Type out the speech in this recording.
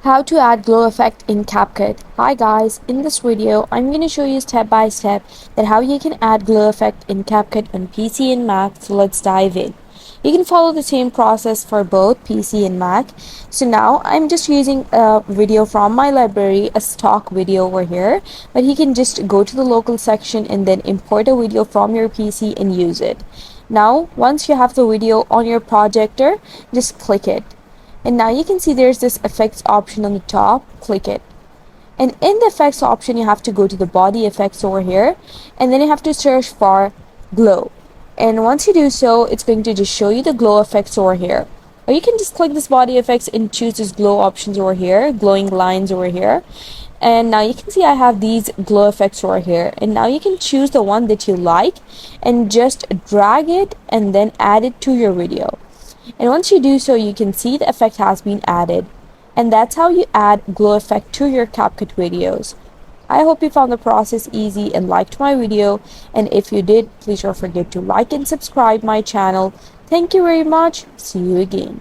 How to add glow effect in Capcut. Hi guys, in this video I'm going to show you step by step that how you can add glow effect in Capcut on PC and Mac. So let's dive in. You can follow the same process for both PC and Mac. So now I'm just using a video from my library, a stock video over here, but you can just go to the local section and then import a video from your PC and use it. Now once you have the video on your projector, just click it. And now you can see there's this effects option on the top. Click it, and in the effects option you have to go to the body effects over here, and then you have to search for glow. And once you do so, it's going to just show you the glow effects over here, or you can just click this body effects and choose this glow options over here, glowing lines over here. And now you can see I have these glow effects over here, and now you can choose the one that you like and just drag it and then add it to your video. And once you do so, you can see the effect has been added. And that's how you add glow effect to your Capcut videos. I hope you found the process easy and liked my video. And if you did, please don't forget to like and subscribe my channel. Thank you very much. See you again.